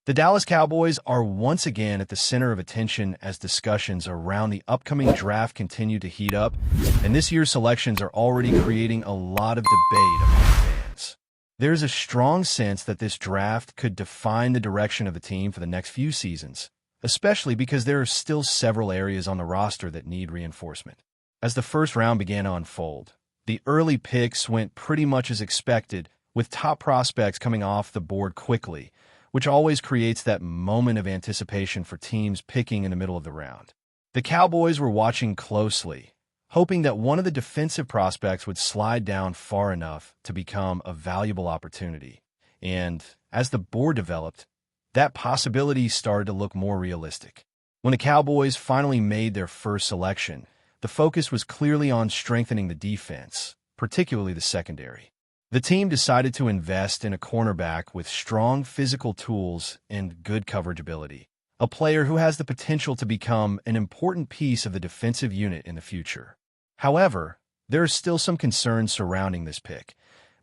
The Dallas Cowboys are once again at the center of attention as discussions around the upcoming draft continue to heat up, and this year's selections are already creating a lot of debate among fans. There's a strong sense that this draft could define the direction of the team for the next few seasons, especially because there are still several areas on the roster that need reinforcement. As the first round began to unfold, the early picks went pretty much as expected, with top prospects coming off the board quickly, which always creates that moment of anticipation for teams picking in the middle of the round. The Cowboys were watching closely, hoping that one of the defensive prospects would slide down far enough to become a valuable opportunity. And as the board developed, that possibility started to look more realistic. When the Cowboys finally made their first selection, the focus was clearly on strengthening the defense, particularly the secondary. The team decided to invest in a cornerback with strong physical tools and good coverage ability, a player who has the potential to become an important piece of the defensive unit in the future. However, there are still some concerns surrounding this pick,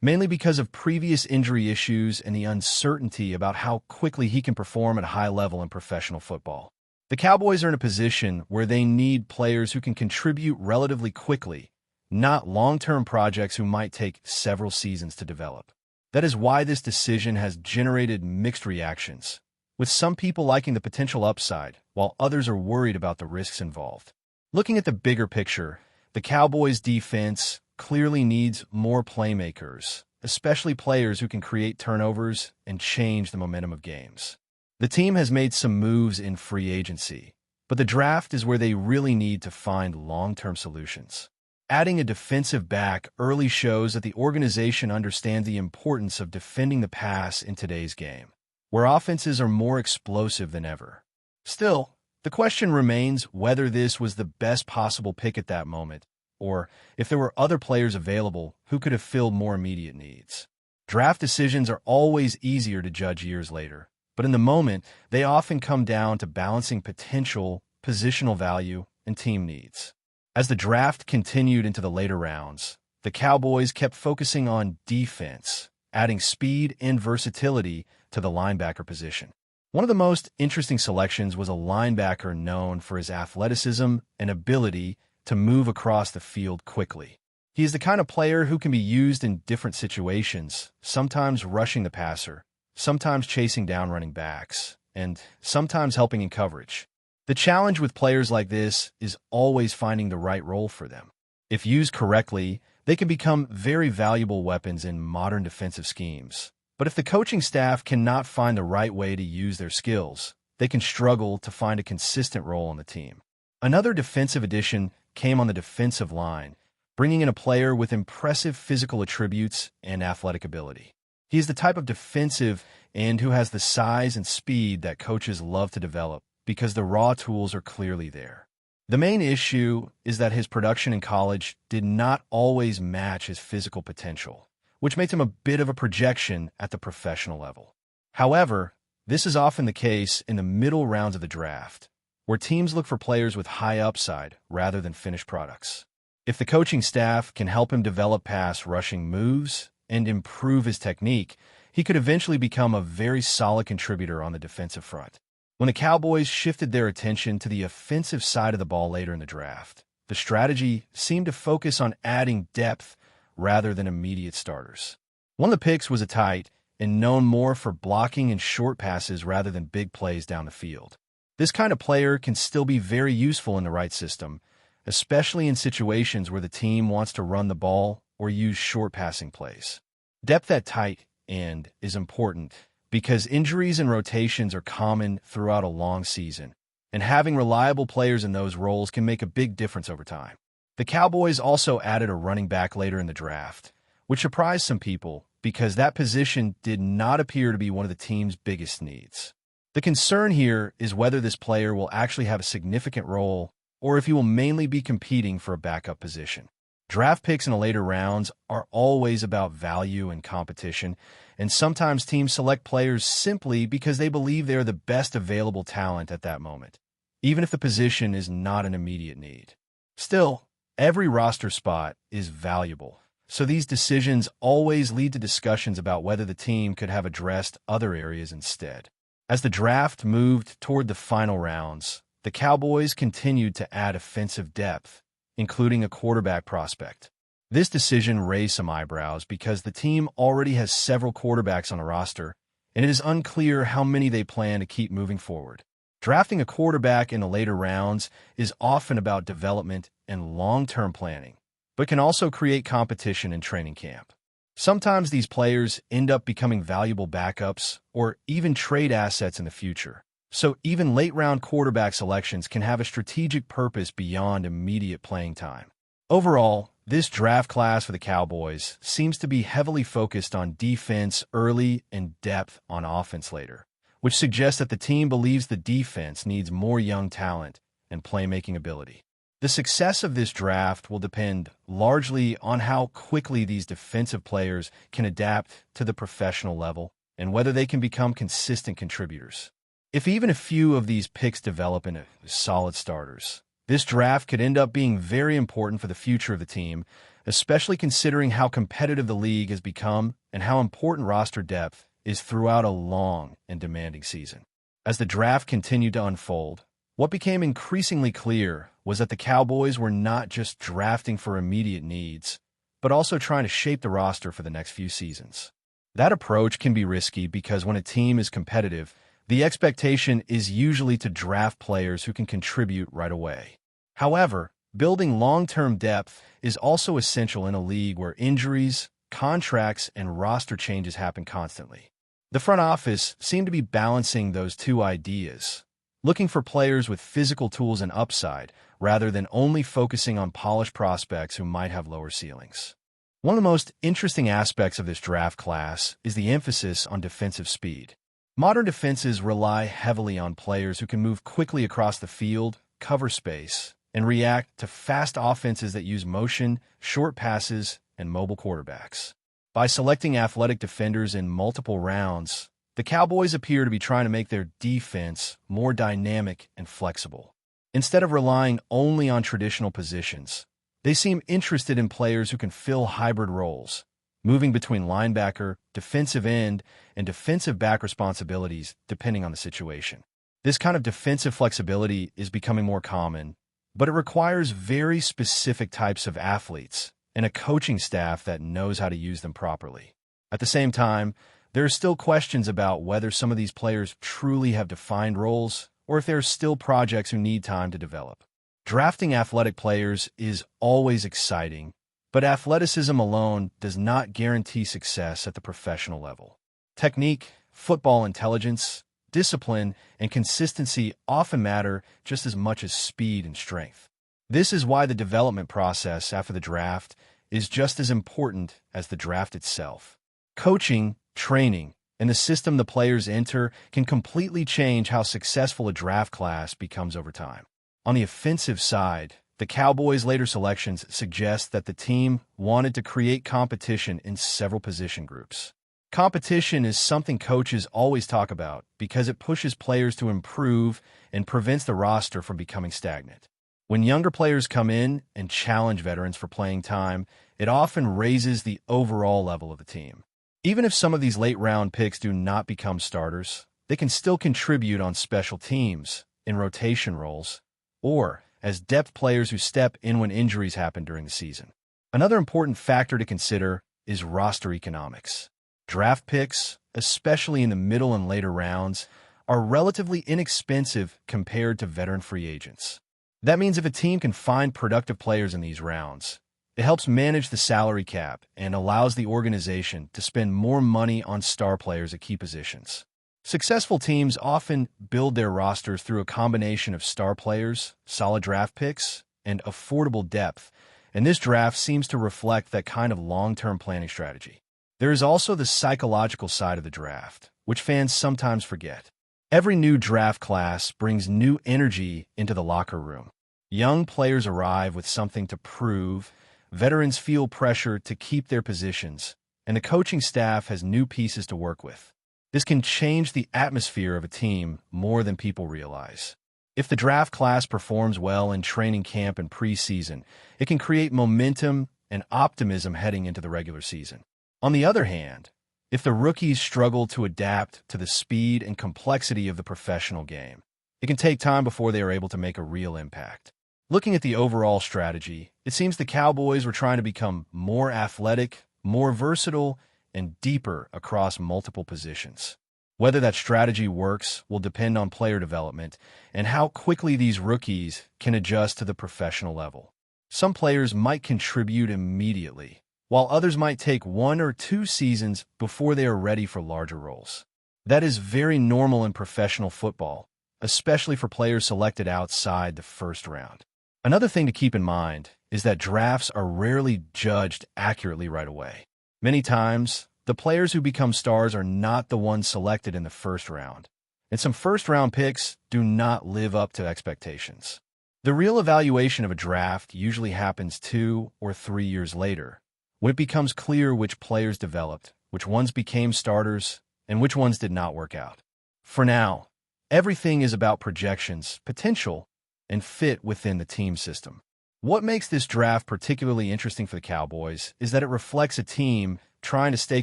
mainly because of previous injury issues and the uncertainty about how quickly he can perform at a high level in professional football. The Cowboys are in a position where they need players who can contribute relatively quickly, not long-term projects who might take several seasons to develop. That is why this decision has generated mixed reactions, with some people liking the potential upside, while others are worried about the risks involved. Looking at the bigger picture, the Cowboys' defense clearly needs more playmakers, especially players who can create turnovers and change the momentum of games. The team has made some moves in free agency, but the draft is where they really need to find long-term solutions. Adding a defensive back early shows that the organization understands the importance of defending the pass in today's game, where offenses are more explosive than ever. Still, the question remains whether this was the best possible pick at that moment, or if there were other players available who could have filled more immediate needs. Draft decisions are always easier to judge years later, but in the moment, they often come down to balancing potential, positional value, and team needs. As the draft continued into the later rounds, the Cowboys kept focusing on defense, adding speed and versatility to the linebacker position. One of the most interesting selections was a linebacker known for his athleticism and ability to move across the field quickly. He is the kind of player who can be used in different situations, sometimes rushing the passer, sometimes chasing down running backs, and sometimes helping in coverage. The challenge with players like this is always finding the right role for them. If used correctly, they can become very valuable weapons in modern defensive schemes. But if the coaching staff cannot find the right way to use their skills, they can struggle to find a consistent role on the team. Another defensive addition came on the defensive line, bringing in a player with impressive physical attributes and athletic ability. He is the type of defensive end who has the size and speed that coaches love to develop, because the raw tools are clearly there. The main issue is that his production in college did not always match his physical potential, which makes him a bit of a projection at the professional level. However, this is often the case in the middle rounds of the draft, where teams look for players with high upside rather than finished products. If the coaching staff can help him develop pass rushing moves and improve his technique, he could eventually become a very solid contributor on the defensive front. When the Cowboys shifted their attention to the offensive side of the ball later in the draft, the strategy seemed to focus on adding depth rather than immediate starters. One of the picks was a tight and known more for blocking and short passes rather than big plays down the field. This kind of player can still be very useful in the right system, especially in situations where the team wants to run the ball or use short passing plays. Depth at tight end is important, because injuries and rotations are common throughout a long season, and having reliable players in those roles can make a big difference over time. The Cowboys also added a running back later in the draft, which surprised some people because that position did not appear to be one of the team's biggest needs. The concern here is whether this player will actually have a significant role or if he will mainly be competing for a backup position. Draft picks in the later rounds are always about value and competition, and sometimes teams select players simply because they believe they are the best available talent at that moment, even if the position is not an immediate need. Still, every roster spot is valuable, so these decisions always lead to discussions about whether the team could have addressed other areas instead. As the draft moved toward the final rounds, the Cowboys continued to add offensive depth, including a quarterback prospect. This decision raised some eyebrows because the team already has several quarterbacks on the roster, and it is unclear how many they plan to keep moving forward. Drafting a quarterback in the later rounds is often about development and long-term planning, but can also create competition in training camp. Sometimes these players end up becoming valuable backups or even trade assets in the future. So even late-round quarterback selections can have a strategic purpose beyond immediate playing time. Overall, this draft class for the Cowboys seems to be heavily focused on defense early and depth on offense later, which suggests that the team believes the defense needs more young talent and playmaking ability. The success of this draft will depend largely on how quickly these defensive players can adapt to the professional level and whether they can become consistent contributors. If even a few of these picks develop into solid starters, this draft could end up being very important for the future of the team, especially considering how competitive the league has become and how important roster depth is throughout a long and demanding season. As the draft continued to unfold, what became increasingly clear was that the Cowboys were not just drafting for immediate needs, but also trying to shape the roster for the next few seasons. That approach can be risky because when a team is competitive, the expectation is usually to draft players who can contribute right away. However, building long-term depth is also essential in a league where injuries, contracts, and roster changes happen constantly. The front office seemed to be balancing those two ideas, looking for players with physical tools and upside, rather than only focusing on polished prospects who might have lower ceilings. One of the most interesting aspects of this draft class is the emphasis on defensive speed. Modern defenses rely heavily on players who can move quickly across the field, cover space, and react to fast offenses that use motion, short passes, and mobile quarterbacks. By selecting athletic defenders in multiple rounds, the Cowboys appear to be trying to make their defense more dynamic and flexible. Instead of relying only on traditional positions, they seem interested in players who can fill hybrid roles, moving between linebacker, defensive end, and defensive back responsibilities depending on the situation. This kind of defensive flexibility is becoming more common, but it requires very specific types of athletes and a coaching staff that knows how to use them properly. At the same time, there are still questions about whether some of these players truly have defined roles or if there are still projects who need time to develop. Drafting athletic players is always exciting, but athleticism alone does not guarantee success at the professional level. Technique, football intelligence, discipline, and consistency often matter just as much as speed and strength. This is why the development process after the draft is just as important as the draft itself. Coaching, training, and the system the players enter can completely change how successful a draft class becomes over time. On the offensive side, the Cowboys' later selections suggest that the team wanted to create competition in several position groups. Competition is something coaches always talk about because it pushes players to improve and prevents the roster from becoming stagnant. When younger players come in and challenge veterans for playing time, it often raises the overall level of the team. Even if some of these late-round picks do not become starters, they can still contribute on special teams, in rotation roles, or as depth players who step in when injuries happen during the season. Another important factor to consider is roster economics. Draft picks, especially in the middle and later rounds, are relatively inexpensive compared to veteran free agents. That means if a team can find productive players in these rounds, it helps manage the salary cap and allows the organization to spend more money on star players at key positions. Successful teams often build their rosters through a combination of star players, solid draft picks, and affordable depth, and this draft seems to reflect that kind of long-term planning strategy. There is also the psychological side of the draft, which fans sometimes forget. Every new draft class brings new energy into the locker room. Young players arrive with something to prove, veterans feel pressure to keep their positions, and the coaching staff has new pieces to work with. This can change the atmosphere of a team more than people realize. If the draft class performs well in training camp and preseason, it can create momentum and optimism heading into the regular season. On the other hand, if the rookies struggle to adapt to the speed and complexity of the professional game, it can take time before they are able to make a real impact. Looking at the overall strategy, it seems the Cowboys were trying to become more athletic, more versatile, and deeper across multiple positions. Whether that strategy works will depend on player development and how quickly these rookies can adjust to the professional level. Some players might contribute immediately, while others might take 1 or 2 seasons before they are ready for larger roles. That is very normal in professional football, especially for players selected outside the first round. Another thing to keep in mind is that drafts are rarely judged accurately right away. Many times, the players who become stars are not the ones selected in the first round, and some first-round picks do not live up to expectations. The real evaluation of a draft usually happens 2 or 3 years later, when it becomes clear which players developed, which ones became starters, and which ones did not work out. For now, everything is about projections, potential, and fit within the team system. What makes this draft particularly interesting for the Cowboys is that it reflects a team trying to stay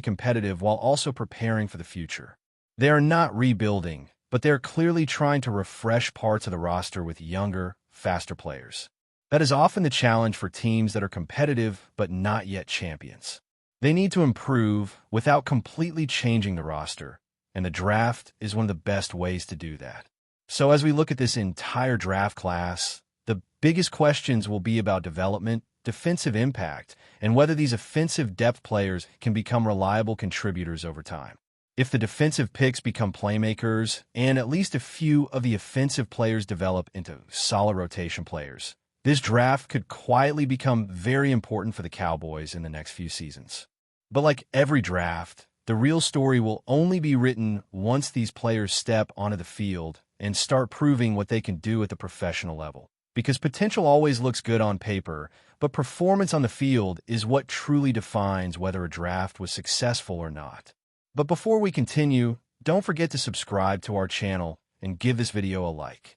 competitive while also preparing for the future. They are not rebuilding, but they are clearly trying to refresh parts of the roster with younger, faster players. That is often the challenge for teams that are competitive but not yet champions. They need to improve without completely changing the roster, and the draft is one of the best ways to do that. So as we look at this entire draft class, the biggest questions will be about development, defensive impact, and whether these offensive depth players can become reliable contributors over time. If the defensive picks become playmakers, and at least a few of the offensive players develop into solid rotation players, this draft could quietly become very important for the Cowboys in the next few seasons. But like every draft, the real story will only be written once these players step onto the field and start proving what they can do at the professional level. Because potential always looks good on paper, but performance on the field is what truly defines whether a draft was successful or not. But before we continue, don't forget to subscribe to our channel and give this video a like.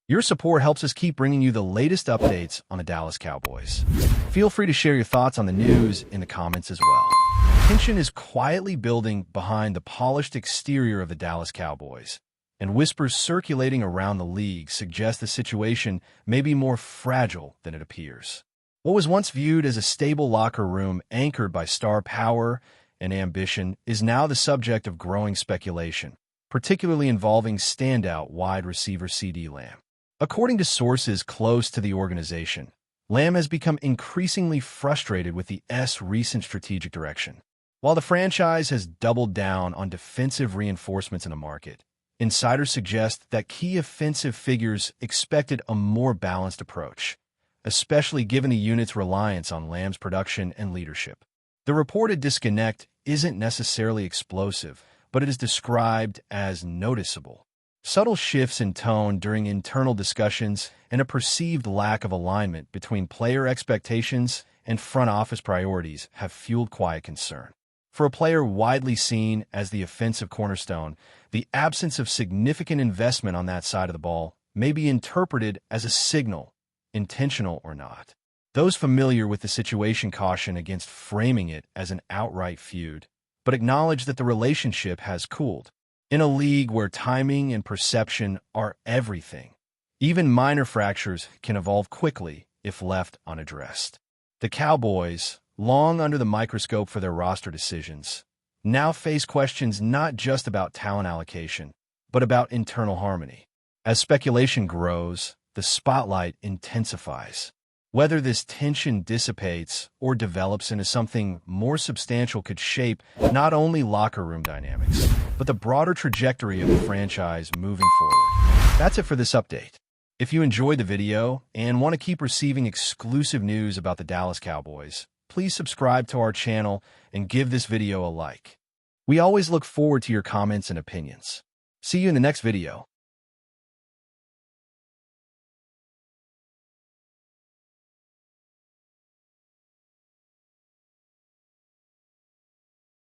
Your support helps us keep bringing you the latest updates on the Dallas Cowboys. Feel free to share your thoughts on the news in the comments as well. Tension is quietly building behind the polished exterior of the Dallas Cowboys, and whispers circulating around the league suggest the situation may be more fragile than it appears. What was once viewed as a stable locker room anchored by star power and ambition is now the subject of growing speculation, particularly involving standout wide receiver CeeDee Lamb. According to sources close to the organization, Lamb has become increasingly frustrated with the recent strategic direction. While the franchise has doubled down on defensive reinforcements in the market, insiders suggest that key offensive figures expected a more balanced approach, especially given the unit's reliance on Lamb's production and leadership. The reported disconnect isn't necessarily explosive, but it is described as noticeable. Subtle shifts in tone during internal discussions and a perceived lack of alignment between player expectations and front office priorities have fueled quiet concern. For a player widely seen as the offensive cornerstone, the absence of significant investment on that side of the ball may be interpreted as a signal, intentional or not. Those familiar with the situation caution against framing it as an outright feud, but acknowledge that the relationship has cooled. In a league where timing and perception are everything, even minor fractures can evolve quickly if left unaddressed. The Cowboys, long under the microscope for their roster decisions, now face questions not just about talent allocation, but about internal harmony. As speculation grows, the spotlight intensifies. Whether this tension dissipates or develops into something more substantial could shape not only locker room dynamics, but the broader trajectory of the franchise moving forward. That's it for this update. If you enjoyed the video and want to keep receiving exclusive news about the Dallas Cowboys, please subscribe to our channel and give this video a like. We always look forward to your comments and opinions. See you in the next video.